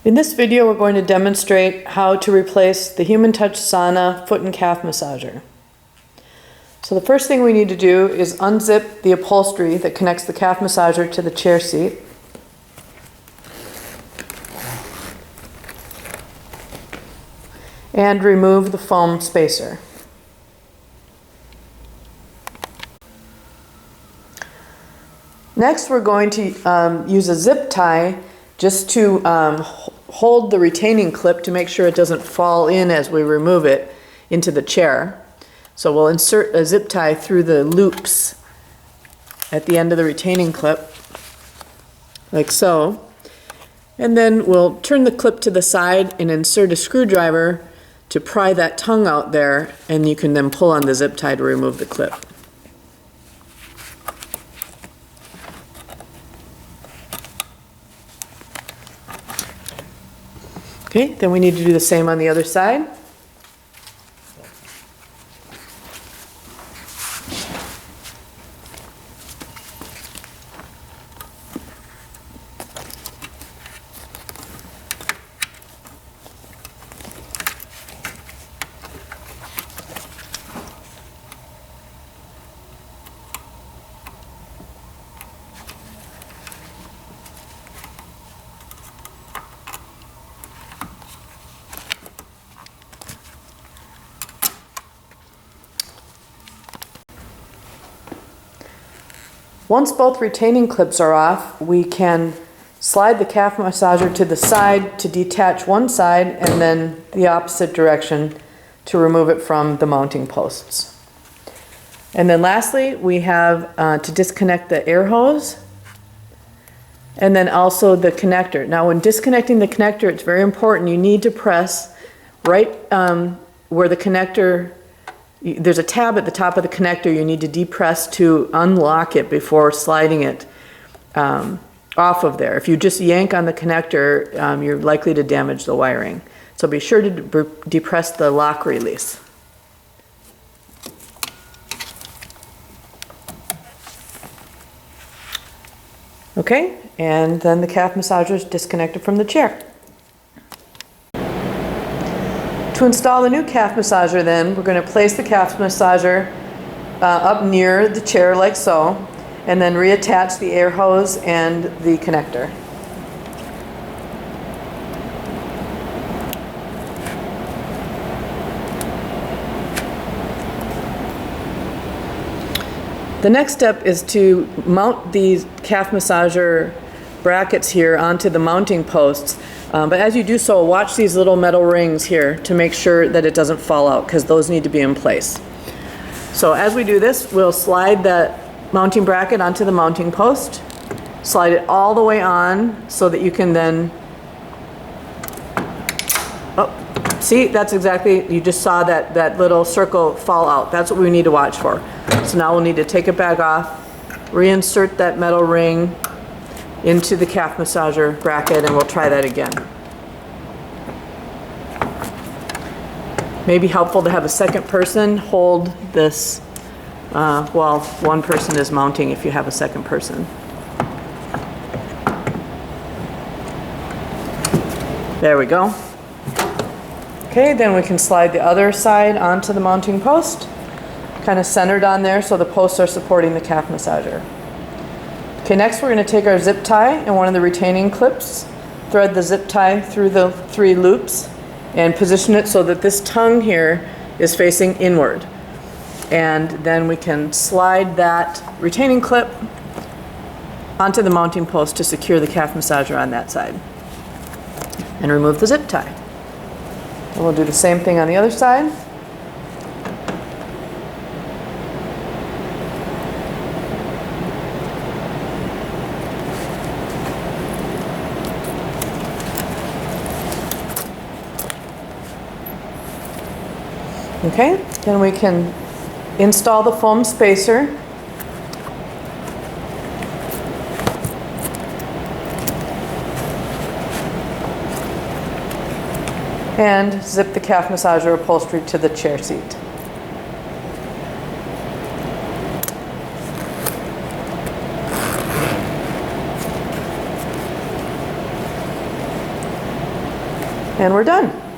In this video, we're going to demonstrate how to replace the Human Touch Sauna foot and calf massager. So the first thing we need to do is unzip the upholstery that connects the calf massager to the chair seat. And remove the foam spacer. Next, we're going to use a zip tie just to hold the retaining clip to make sure it doesn't fall in as we remove it into the chair. So we'll insert a zip tie through the loops at the end of the retaining clip, like so. And then we'll turn the clip to the side and insert a screwdriver to pry that tongue out there, and you can then pull on the zip tie to remove the clip. Okay, then we need to do the same on the other side. Once both retaining clips are off, we can slide the calf massager to the side to detach one side and then the opposite direction to remove it from the mounting posts. And then lastly, we have to disconnect the air hose and then also the connector. Now when disconnecting the connector, it's very important. You need to press right where the connector, there's a tab at the top of the connector. You need to depress to unlock it before sliding it off of there. If you just yank on the connector, you're likely to damage the wiring. So be sure to depress the lock release. Okay, and then the calf massager is disconnected from the chair. To install the new calf massager then, we're going to place the calf massager up near the chair like so, and then reattach the air hose and the connector. The next step is to mount these calf massager brackets here onto the mounting posts. But as you do so, watch these little metal rings here to make sure that it doesn't fall out, because those need to be in place. So as we do this, we'll slide that mounting bracket onto the mounting post, slide it all the way on so that you can then, oh, see, that's exactly, you just saw that little circle fall out. That's what we need to watch for. So now we'll need to take it back off, reinsert that metal ring into the calf massager bracket, and we'll try that again. Maybe helpful to have a second person hold this while one person is mounting if you have a second person. There we go. Okay, then we can slide the other side onto the mounting post, kind of centered on there so the posts are supporting the calf massager. Okay, next we're going to take our zip tie and one of the retaining clips, thread the zip tie through the 3 loops, and position it so that this tongue here is facing inward. And then we can slide that retaining clip onto the mounting post to secure the calf massager on that side. And remove the zip tie. And we'll do the same thing on the other side. Okay, then we can install the foam spacer. And zip the calf massager upholstery to the chair seat. And we're done.